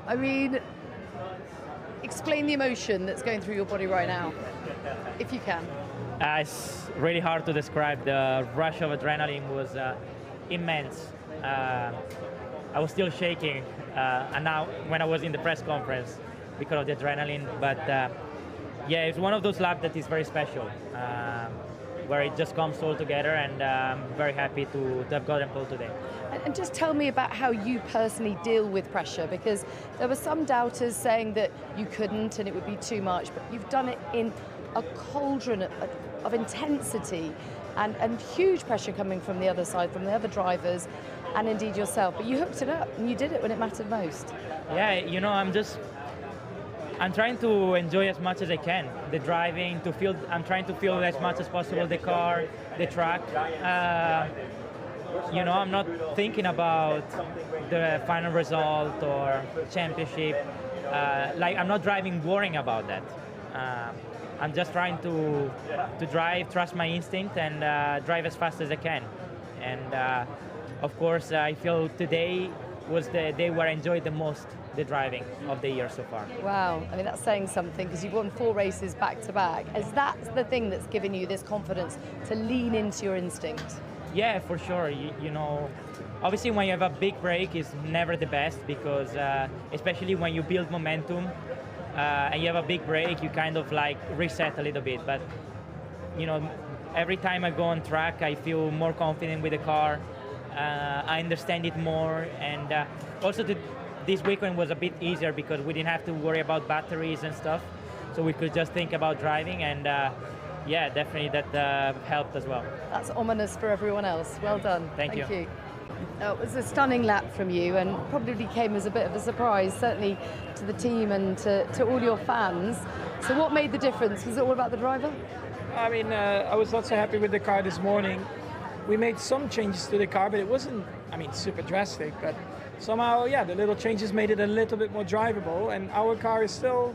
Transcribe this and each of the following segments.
I mean, explain the emotion that's going through your body right now, if you can. It's really hard to describe. The rush of adrenaline was immense. I was still shaking, and now when I was in the press conference because of the adrenaline. But yeah, it's one of those laps that is very special, where it just comes all together, and I'm very happy to have gotten pole today. And just tell me about how you personally deal with pressure, because there were some doubters saying that you couldn't and it would be too much, but you've done it in a cauldron of intensity and huge pressure coming from the other side, from the other drivers, and indeed yourself. But you hooked it up and you did it when it mattered most. Yeah, you know, I'm trying to enjoy as much as I can the driving. I'm trying to feel as much as possible the car, the track. You know, I'm not thinking about the final result or championship. Like, I'm not driving worrying about that. I'm just trying to drive, trust my instinct, and drive as fast as I can. And of course, I feel today was the day where I enjoyed the most the driving of the year so far. Wow, I mean, that's saying something, because you've won 4 races back to back. Is that the thing that's given you this confidence to lean into your instinct? Yeah, for sure. You know, obviously when you have a big break, it's never the best, because especially when you build momentum and you have a big break, you kind of like reset a little bit. But you know, every time I go on track, I feel more confident with the car. I understand it more, and also this weekend was a bit easier because we didn't have to worry about batteries and stuff, so we could just think about driving, and yeah, definitely that helped as well. That's ominous for everyone else. Well done. Thank you. It was a stunning lap from you, and probably came as a bit of a surprise, certainly to the team and to all your fans. So what made the difference? Was it all about the driver? I mean, I was not so happy with the car this morning. We made some changes to the car, but it wasn't, I mean, super drastic, but somehow, yeah, the little changes made it a little bit more drivable, and our car is still,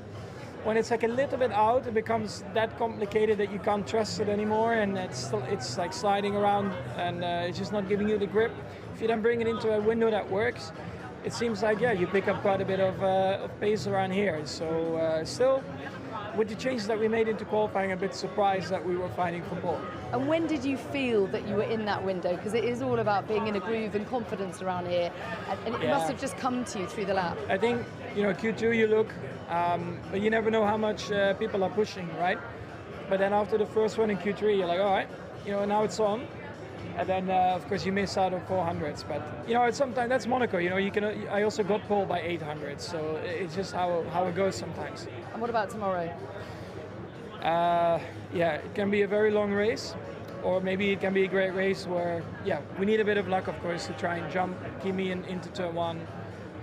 when it's like a little bit out, it becomes that complicated that you can't trust it anymore, and it's like sliding around, and it's just not giving you the grip. If you then bring it into a window that works, it seems like, yeah, you pick up quite a bit of pace around here. So still, with the changes that we made into qualifying, a bit surprised that we were fighting for pole. And when did you feel that you were in that window? Because it is all about being in a groove and confidence around here, and it must have just come to you through the lap. I think, you know, Q2 you look, but you never know how much people are pushing, right? But then after the first one in Q3, you're like, all right, you know, now it's on. And then, of course, you miss out on 400s. But, you know, it's sometimes, that's Monaco, you know, I also got pole by 800s. So it's just how it goes sometimes. And what about tomorrow? Yeah, it can be a very long race, or maybe it can be a great race where, yeah, we need a bit of luck, of course, to try and jump Kimi into turn 1,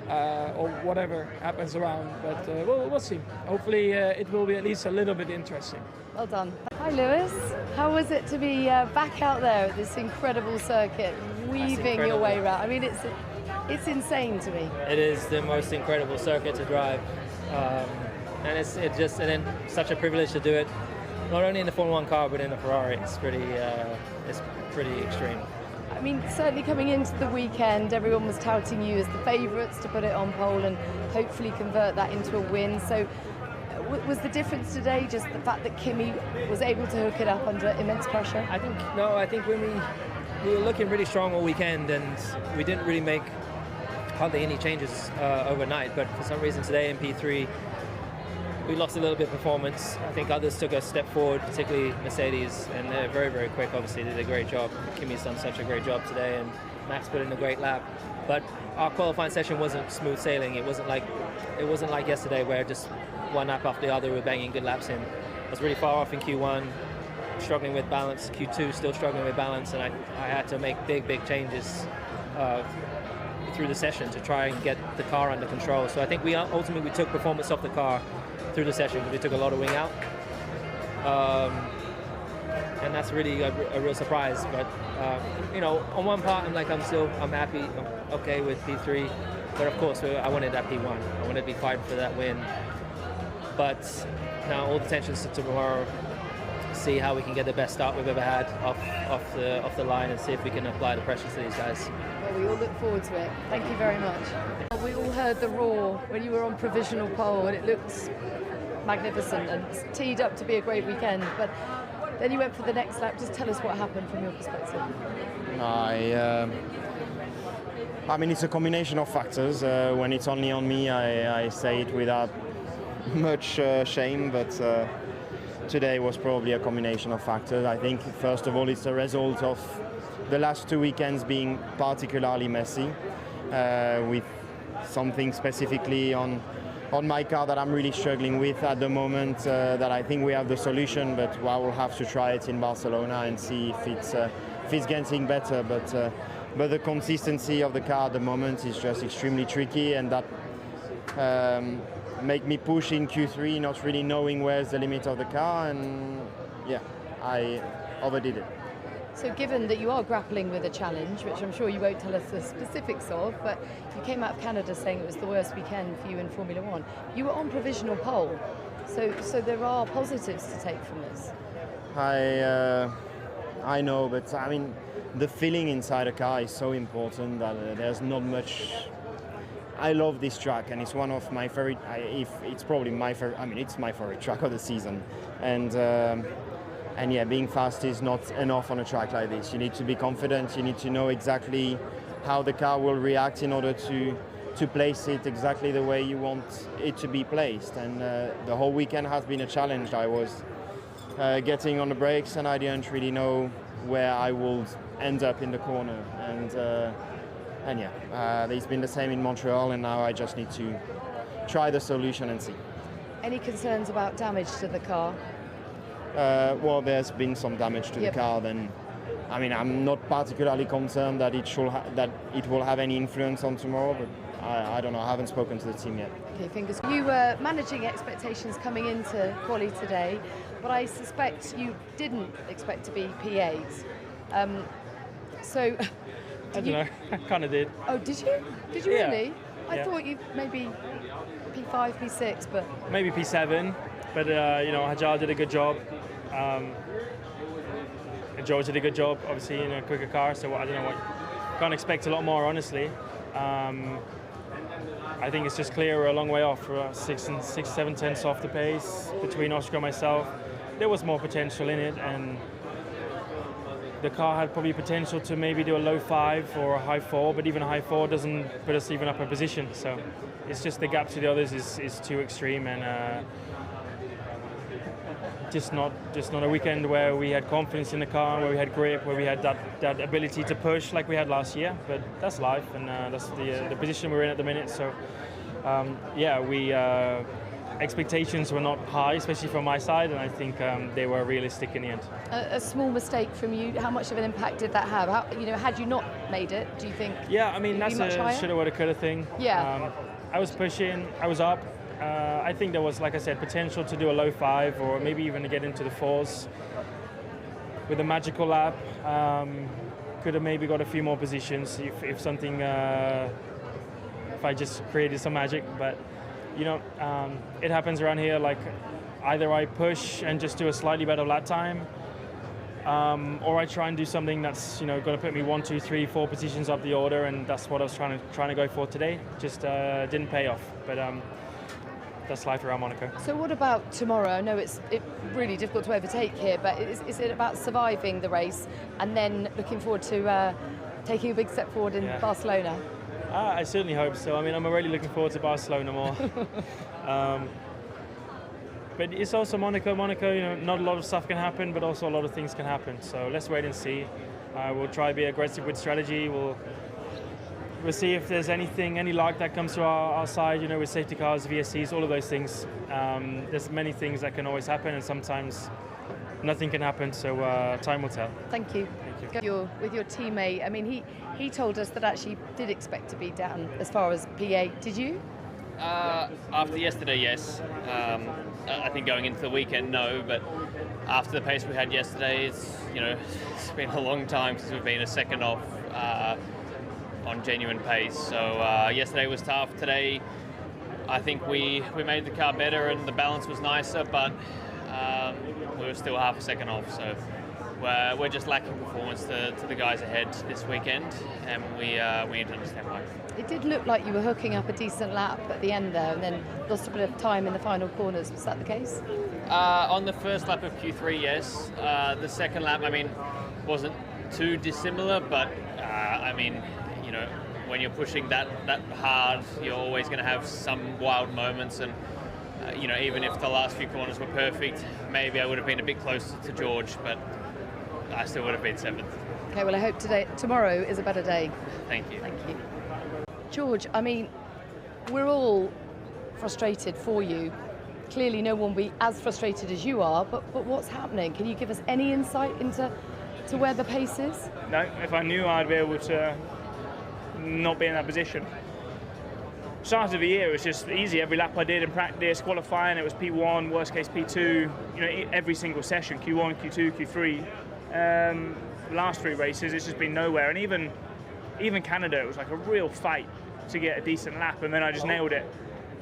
or whatever happens around. But we'll see. Hopefully it will be at least a little bit interesting. Well done. Hi, Lewis. How was it to be back out there at this incredible circuit, weaving your way around? I mean, it's insane to me. It is the most incredible circuit to drive. And it's just and then such a privilege to do it, not only in the Formula 1 car but in the Ferrari. It's pretty extreme. I mean, certainly coming into the weekend, everyone was touting you as the favourites to put it on pole and hopefully convert that into a win. So was the difference today just the fact that Kimi was able to hook it up under immense pressure? I think when we were looking really strong all weekend, and we didn't really make hardly any changes overnight, but for some reason today in P3 we lost a little bit of performance. I think others took a step forward, particularly Mercedes, and they're very, very quick. Obviously, they did a great job. Kimi's done such a great job today, and Max put in a great lap. But our qualifying session wasn't smooth sailing. It wasn't like yesterday, where just one lap after the other we were banging good laps in. I was really far off in Q1, struggling with balance. Q2 still struggling with balance, and I had to make big changes through the session to try and get the car under control. So I think we ultimately took performance off the car through the session, because we took a lot of wing out, and that's really a real surprise. But you know, on one part, I'm happy, I'm okay with P3, but of course I wanted that P1. I wanted to be fighting for that win. But now all the tensions to tomorrow. See how we can get the best start we've ever had off the line, and see if we can apply the pressure to these guys. Well, we all look forward to it. Thank you very much. We all heard the roar when you were on provisional pole, and it looked magnificent and teed up to be a great weekend. But then you went for the next lap. Just tell us what happened from your perspective. I mean, it's a combination of factors. When it's only on me, I say it without much shame, but today was probably a combination of factors. I think, first of all, it's a result of the last 2 weekends being particularly messy, with something specifically on my car that I'm really struggling with at the moment, that I think we have the solution, but I will have to try it in Barcelona and see if it's getting better. But the consistency of the car at the moment is just extremely tricky, and that make me push in Q3, not really knowing where's the limit of the car, and yeah, I overdid it. So given that you are grappling with a challenge, which I'm sure you won't tell us the specifics of, but you came out of Canada saying it was the worst weekend for you in Formula One. You were on provisional pole, so there are positives to take from this. I know, but I mean, the feeling inside a car is so important that there's not much. I love this track, and it's one of my favorite. It's probably my favorite. I mean, it's my favorite track of the season, and yeah, being fast is not enough on a track like this. You need to be confident. You need to know exactly how the car will react in order to place it exactly the way you want it to be placed. And the whole weekend has been a challenge. I was getting on the brakes, and I didn't really know where I would end up in the corner. And yeah, it's been the same in Montreal, and now I just need to try the solution and see. Any concerns about damage to the car? Well, there's been some damage to the car. Then, I mean, I'm not particularly concerned that it will have any influence on tomorrow, but I don't know. I haven't spoken to the team yet. Okay, fingers. You were managing expectations coming into quali today, but I suspect you didn't expect to be P8. So. I don't know. I kind of did. Oh, did you? Did you Yeah. really? I Yeah. thought you maybe P5, P6, but Maybe P7, but Hajar did a good job. George did a good job, obviously, in a quicker car, so I don't know what. Can't expect a lot more, honestly. I think it's just clear we're a long way off. We're 6 and 7 tenths off the pace between Oscar and myself. There was more potential in it, and the car had probably potential to maybe do a low 5 or a high 4, but even a high 4 doesn't put us even up a position. So it's just the gap to the others is too extreme, and just not a weekend where we had confidence in the car, where we had grip, where we had that ability to push like we had last year. But that's life, and that's the position we're in at the minute. So expectations were not high, especially from my side, and I think they were realistic in the end. a small mistake from you, how much of an impact did that have? Had you not made it, do you think? Yeah, I mean, that's a shoulda, woulda, coulda thing. Yeah. I was pushing, I was up. I think there was, like I said, potential to do a low 5 or maybe even to get into the 4s with a magical lap. Could have maybe got a few more positions if something, if I just created some magic, but it happens around here. Like, either I push and just do a slightly better lap time, or I try and do something that's going to put me 1, 2, 3, 4 positions up the order, and that's what I was trying to go for today. Just didn't pay off, but that's life around Monaco. So what about tomorrow? I know it's really difficult to overtake here, but is it about surviving the race and then looking forward to taking a big step forward in Barcelona? I certainly hope so. I mean, I'm really looking forward to Barcelona more. But it's also Monaco. Monaco, not a lot of stuff can happen, but also a lot of things can happen. So let's wait and see. We'll try to be aggressive with strategy. We'll see if there's any luck that comes to our side, with safety cars, VSCs, all of those things. There's many things that can always happen, and sometimes nothing can happen, so time will tell. Thank you. Thank you. With your teammate, I mean, he told us that actually did expect to be down as far as P8. Did you? After yesterday, yes. I think going into the weekend, no, but after the pace we had yesterday, it's been a long time since we've been a second off on genuine pace. So yesterday was tough. Today, I think we made the car better and the balance was nicer, but we were still half a second off. So we're just lacking performance to the guys ahead this weekend, and we need to understand why. It did look like you were hooking up a decent lap at the end there and then lost a bit of time in the final corners. Was that the case? On the first lap of Q3, yes. The second lap, I mean, wasn't too dissimilar, but I mean, you know, when you're pushing that hard, you're always going to have some wild moments, and you know, even if the last few corners were perfect, maybe I would have been a bit closer to George, but I still would have been 7th. Okay, well I hope tomorrow is a better day. Thank you. Thank you. George, I mean, we're all frustrated for you. Clearly no one will be as frustrated as you are, but what's happening? Can you give us any insight into where the pace is? No, if I knew I'd be able to not be in that position. Start of the year it was just easy. Every lap I did in practice, qualifying, it was P1, worst case P2, you know, every single session, Q1, Q2, Q3. Last 3 races, it's just been nowhere. And even Canada, it was like a real fight to get a decent lap, and then I just nailed it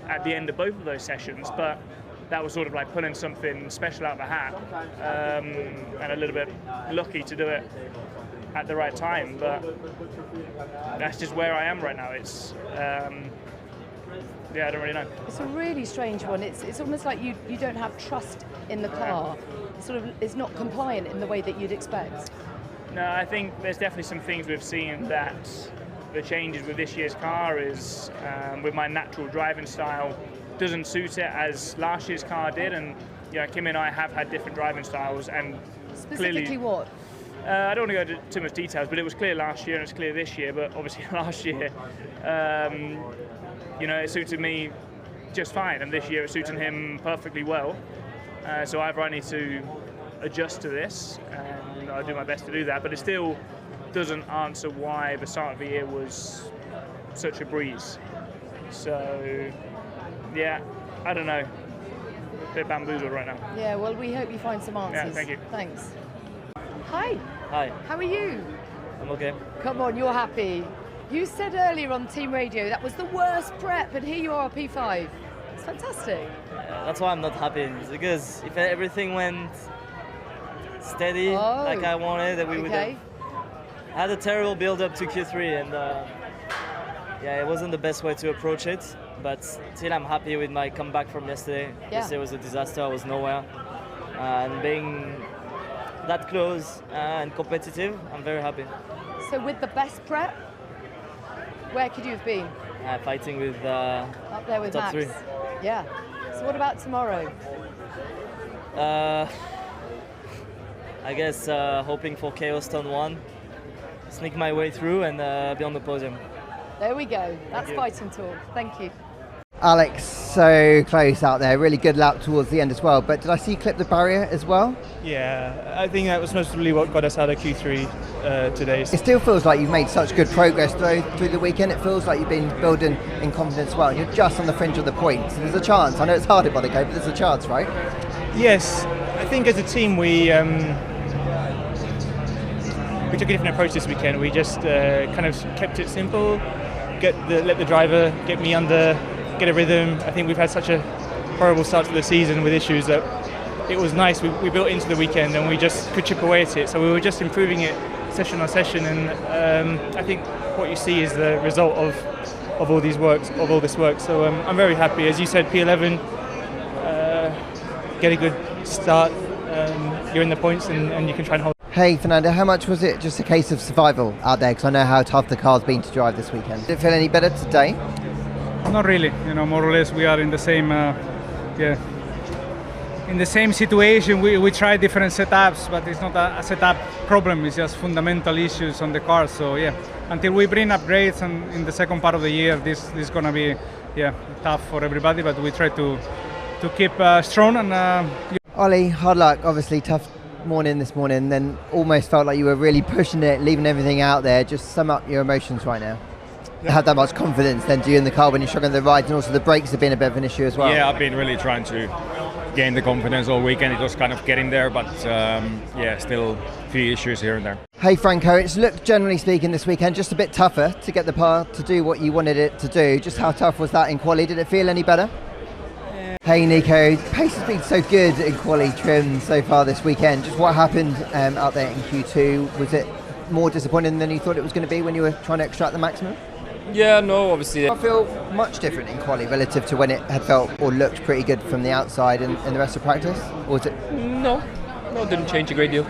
at the end of both of those sessions. But that was sort of like pulling something special out of the hat, and a little bit lucky to do it at the right time. But that's just where I am right now. It's yeah, I don't really know. It's a really strange one. It's almost like you don't have trust in the car. It's not compliant in the way that you'd expect. No, I think there's definitely some things we've seen that the changes with this year's car is with my natural driving style doesn't suit it as last year's car did, and yeah, Kim and I have had different driving styles, and Specifically clearly, what? I don't want to go into too much details, but it was clear last year and it's clear this year. But obviously last year, you know, it suited me just fine, and this year it's suiting him perfectly well. So either I need to adjust to this, and I'll do my best to do that. But it still doesn't answer why the start of the year was such a breeze. So yeah, I don't know. A bit bamboozled right now. Yeah, well, we hope you find some answers. Yeah, thank you. Thanks. Hi. Hi, How are you? I'm okay. Come on, you're happy. You said earlier on team radio that was the worst prep, and here you are, P5. It's fantastic. That's why I'm not happy, because if everything went steady like I wanted, then we would have had a terrible build-up to Q3, and yeah, it wasn't the best way to approach it. But still, I'm happy with my comeback from yesterday. Yeah. Yesterday was a disaster. I was nowhere, and being that close and competitive, I'm very happy. So with the best prep, where could you have been? Fighting with Up there with top Max. 3. Yeah. So what about tomorrow? I guess hoping for chaos turn 1, sneak my way through, and be on the podium. There we go. That's you. fighting talk. Thank you. Alex, so close out there, really good lap towards the end as well, but did I see you clip the barrier as well? Yeah, I think that was mostly what got us out of Q3 today. It still feels like you've made such good progress through the weekend. It feels like you've been building in confidence well, and you're just on the fringe of the points. There's a chance. I know it's harder by the go, but there's a chance, right? Yes, I think as a team we took a different approach this weekend. We just kind of kept it simple, let the driver get me under, get a rhythm. I think we've had such a horrible start to the season with issues that it was nice. We built into the weekend and we just could chip away at it. So we were just improving it session on session, and I think what you see is the result of all this work. So I'm very happy. As you said, P11, get a good start. You're in the points and you can try and hold. Hey Fernando, how much was it just a case of survival out there? Because I know how tough the car's been to drive this weekend. Did it feel any better today? Not really. More or less we are in the same, in the same situation. We try different setups, but it's not a setup problem. It's just fundamental issues on the car. So yeah, until we bring upgrades and in the second part of the year, this is gonna be tough for everybody. But we try to keep strong and. Ollie, hard luck. Obviously tough morning this morning, then almost felt like you were really pushing it, leaving everything out there. Just sum up your emotions right now. Have that much confidence then, do you, in the car when you're struggling the rides, and also the brakes have been a bit of an issue as well? Yeah, I've been really trying to gain the confidence all weekend. It was kind of getting there, but still a few issues here and there. Hey Franco, it's looked, generally speaking, this weekend just a bit tougher to get the car to do what you wanted it to do. Just how tough was that in quali? Did it feel any better? Hey Nico, pace has been so good in quali trim so far this weekend. Just what happened out there in Q2? Was it more disappointing than you thought it was going to be when you were trying to extract the maximum? Yeah, no, obviously. I feel much different in quali relative to when it had felt or looked pretty good from the outside in the rest of practice? Or was it? No, it didn't change a great deal.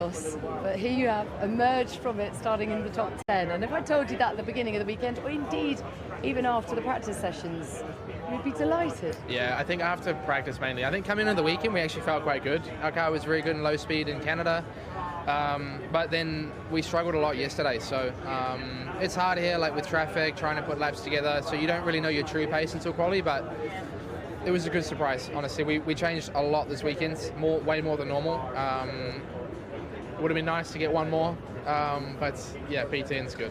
But here you have emerged from it starting in the top 10. And if I told you that at the beginning of the weekend, or indeed even after the practice sessions, you'd be delighted. Yeah, I think after practice mainly. I think coming into the weekend we actually felt quite good. Our car was very good in low speed in Canada. But then we struggled a lot yesterday, so it's hard here, like with traffic, trying to put laps together, so you don't really know your true pace until quali, but it was a good surprise, honestly. We changed a lot this weekend, way more than normal. Would have been nice to get one more, but yeah, P10's good.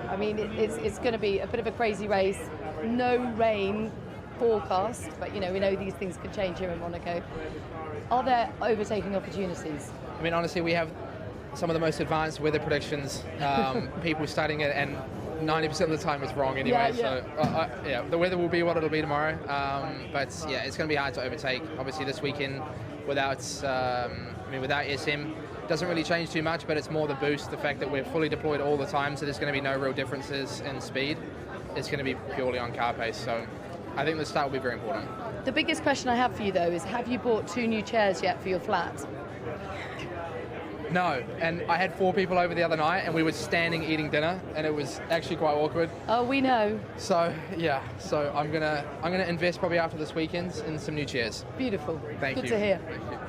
I mean, it's going to be a bit of a crazy race. No rain forecast, but we know these things can change here in Monaco. Are there overtaking opportunities? I mean, honestly, we have some of the most advanced weather predictions. People studying it, and 90% of the time it's wrong anyway. So the weather will be what it'll be tomorrow. But yeah, it's going to be hard to overtake. Obviously, this weekend without SM doesn't really change too much, but it's more the boost, the fact that we're fully deployed all the time. So there's going to be no real differences in speed. It's going to be purely on car pace. So I think the start will be very important. The biggest question I have for you though is, have you bought 2 new chairs yet for your flat? No, and I had 4 people over the other night, and we were standing eating dinner, and it was actually quite awkward. Oh, we know. So yeah, I'm gonna invest probably after this weekend in some new chairs. Beautiful. Thank you. Good to hear. Thank you.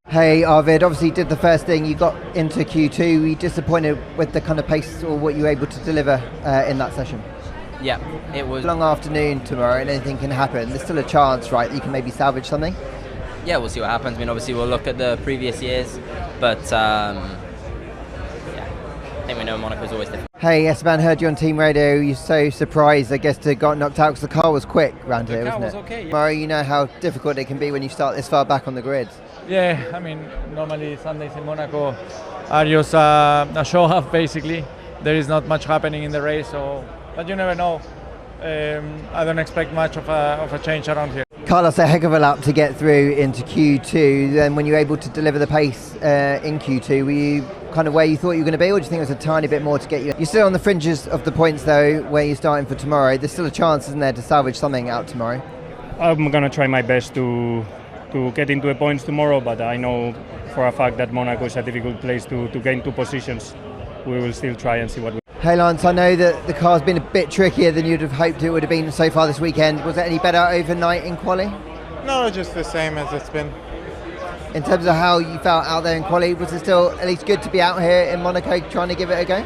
Hey Arvid, obviously you did the first thing, you got into Q2. Were you disappointed with the kind of pace or what you were able to deliver in that session? Yeah, it was. Long afternoon tomorrow and anything can happen. There's still a chance, right, that you can maybe salvage something? Yeah, we'll see what happens. I mean, obviously we'll look at the previous years, but yeah, I think we know Monaco's always different. Hey Esteban, heard you on team radio. You're so surprised, I guess, to got knocked out because the car was quick around here, wasn't it? The car was okay. Yeah. Murray, you know how difficult it can be when you start this far back on the grid. Yeah, I mean, normally Sundays in Monaco are just a show off basically. There is not much happening in the race, but you never know. I don't expect much of a change around here. Carlos, a heck of a lap to get through into Q2. Then when you were able to deliver the pace in Q2, were you kind of where you thought you were going to be, or do you think it was a tiny bit more to get you? You're still on the fringes of the points though, where you're starting for tomorrow. There's still a chance, isn't there, to salvage something out tomorrow? I'm going to try my best to get into the points tomorrow, but I know for a fact that Monaco is a difficult place to gain 2 positions. We will still try and see what we... Hey Lance, I know that the car's been a bit trickier than you'd have hoped it would have been so far this weekend. Was it any better overnight in quali? No, just the same as it's been. In terms of how you felt out there in quali, was it still at least good to be out here in Monaco trying to give it a go?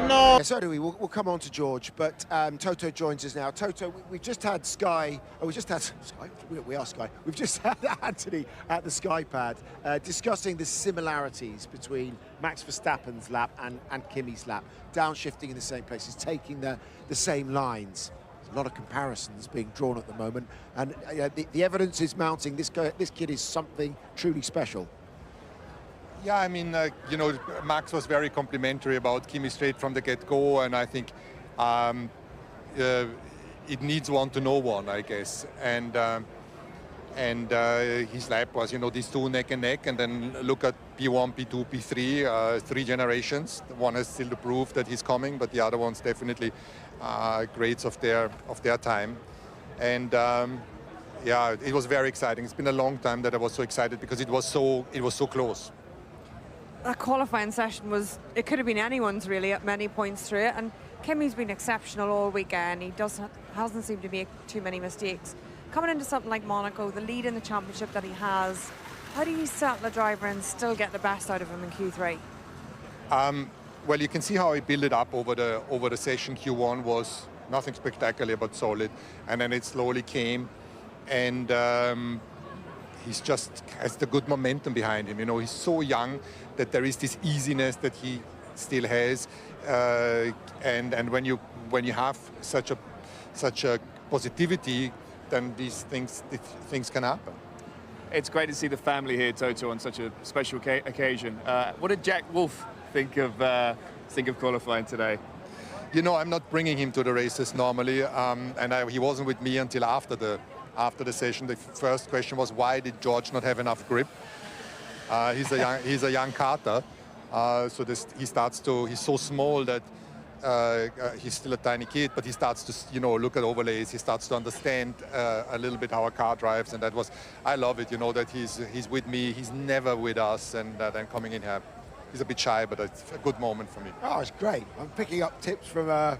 No. So do we. We'll come on to George, but Toto joins us now. Toto, we've just had Sky. Oh, we just had Sky. We are Sky. We've just had Anthony at the Sky pad discussing the similarities between Max Verstappen's lap and Kimi's lap, downshifting in the same places, taking the same lines. There's a lot of comparisons being drawn at the moment, and the evidence is mounting. This kid is something truly special. Yeah, I mean, Max was very complimentary about Kimi straight from the get-go, and I think it needs one to know one, I guess. And his lap was, these 2 neck and neck, and then look at P1, P2, P3, 3 generations. One has still to prove that he's coming, but the other one's definitely grades of their time. And yeah, it was very exciting. It's been a long time that I was so excited because it was so close. That qualifying session it could have been anyone's really at many points through it, and Kimi's been exceptional all weekend. He hasn't seemed to make too many mistakes. Coming into something like Monaco, the lead in the championship that he has, how do you settle a driver and still get the best out of him in Q3? Well, you can see how he built it up over the session. Q1 was nothing spectacular but solid, and then it slowly came, and he's just has the good momentum behind him. He's so young that there is this easiness that he still has, and when you have such a positivity, then these things can happen. It's great to see the family here, Toto, on such a special occasion. What did Jack Wolf think of qualifying today? I'm not bringing him to the races normally, and he wasn't with me until after the after the session. The first question was, why did George not have enough grip? He's a young karter, so he's so small that he's still a tiny kid, but he starts to, look at overlays. He starts to understand a little bit how a car drives, and I love it, that he's with me. He's never with us, and then coming in here, he's a bit shy, but it's a good moment for me. Oh, it's great. I'm picking up tips from.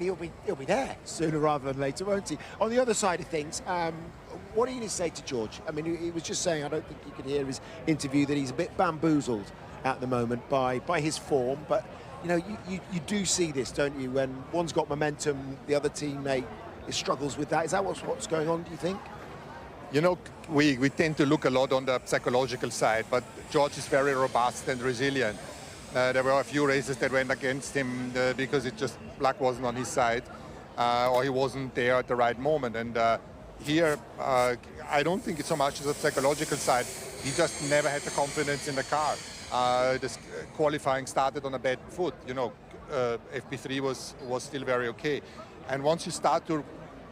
He'll be there sooner rather than later, won't he? On the other side of things, what are you going to say to George? I mean, he was just saying, I don't think you could hear his interview, that he's a bit bamboozled at the moment by his form, but you do see this, don't you? When one's got momentum, the other teammate struggles with that. Is that what's going on, do you think? We tend to look a lot on the psychological side, but George is very robust and resilient. There were a few races that went against him because luck wasn't on his side, or he wasn't there at the right moment. And here, I don't think it's so much as a psychological side. He just never had the confidence in the car. This qualifying started on a bad foot. FP3 was still very okay. And once you start to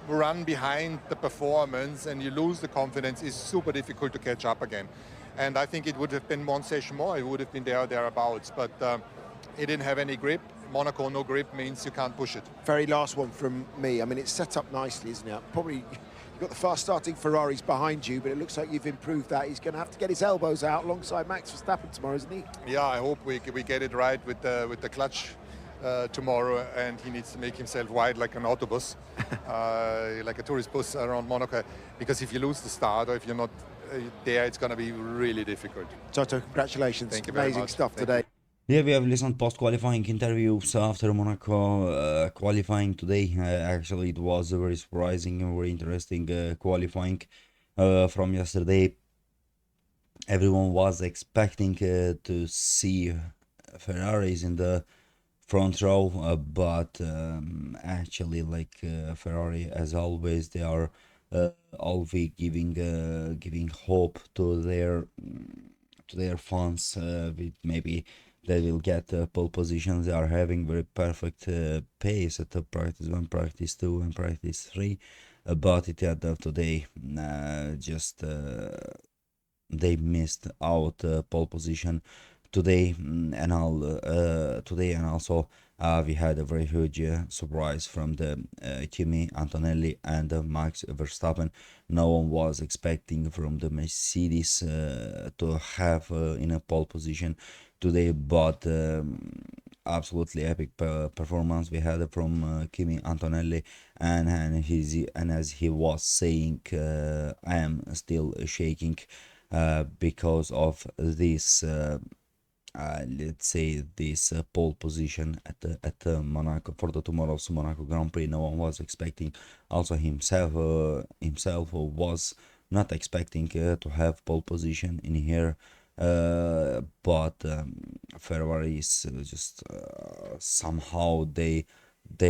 run behind the performance and you lose the confidence, it's super difficult to catch up again. And I think it would have been one session more. It would have been there or thereabouts. But he didn't have any grip. Monaco, no grip means you can't push it. Very last one from me. I mean, it's set up nicely, isn't it? Probably you've got the fast-starting Ferraris behind you, but it looks like you've improved that. He's going to have to get his elbows out alongside Max Verstappen tomorrow, isn't he? Yeah, I hope we get it right with the clutch tomorrow, and he needs to make himself wide like an autobus, like a tourist bus around Monaco, because if you lose the start or if you're not there, it's going to be really difficult. Toto, congratulations. Thank you very Amazing much. stuff Thank today. Yeah, we have listened post-qualifying interviews after Monaco qualifying today. Actually, it was a very surprising and very interesting qualifying from yesterday. Everyone was expecting to see Ferraris in the front row, but actually, like Ferrari, as always, they are always giving hope to their fans. With maybe they will get pole positions. They are having very perfect pace at the practice 1, practice 2, and practice 3. But at the end of today, they missed out pole position today, and also we had a very huge surprise from the Kimi Antonelli and Max Verstappen. No one was expecting from the Mercedes to have in a pole position today, but absolutely epic performance we had from Kimi Antonelli, and as he was saying, I am still shaking because of this. Let's say this pole position at Monaco for the tomorrow's Monaco Grand Prix. No one was expecting. Also himself was not expecting to have pole position in here. But Ferraris just somehow they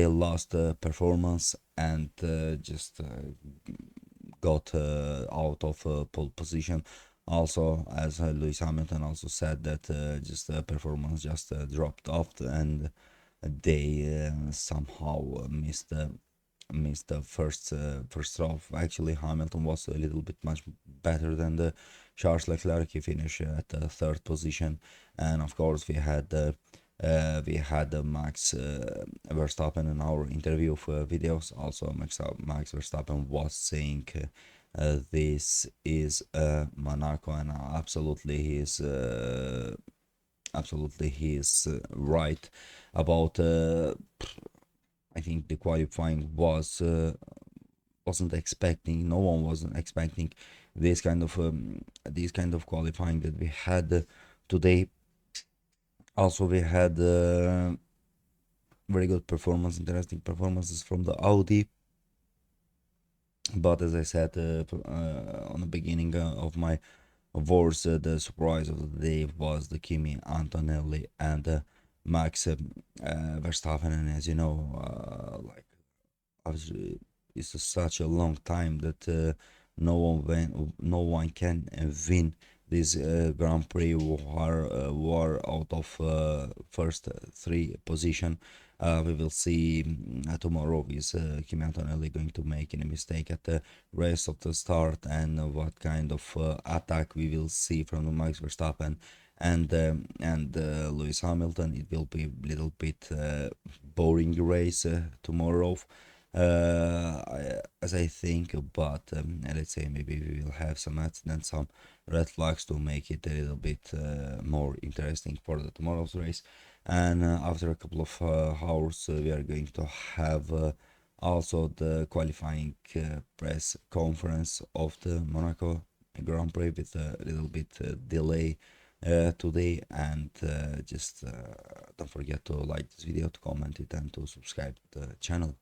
lost performance and just got out of pole position. Also, as Lewis Hamilton also said, that just the performance just dropped off, and they somehow missed the first row. Actually, Hamilton was a little bit much better than the Charles Leclerc. He finished at the 3rd position, and of course we had Max Verstappen in our interview for videos. Also, Max Verstappen was saying. This is Monaco, and absolutely he is right about. I think the qualifying wasn't expecting. No one wasn't expecting this kind of qualifying that we had today. Also, we had very good performance, interesting performances from the Audi. But as I said on the beginning of my words, the surprise of the day was the Kimi Antonelli and Max Verstappen. And as you know, obviously it's such a long time that no one can win this Grand Prix who are out of first 3 position. We will see tomorrow is Kimi Antonelli going to make any mistake at the race of the start, and what kind of attack we will see from Max Verstappen and Lewis Hamilton. It will be a little bit boring race tomorrow, as I think, but let's say maybe we will have some accidents, some red flags to make it a little bit more interesting for the tomorrow's race. And after a couple of hours, we are going to have also the qualifying press conference of the Monaco Grand Prix with a little bit delay today. And just don't forget to like this video, to comment it, and to subscribe to the channel.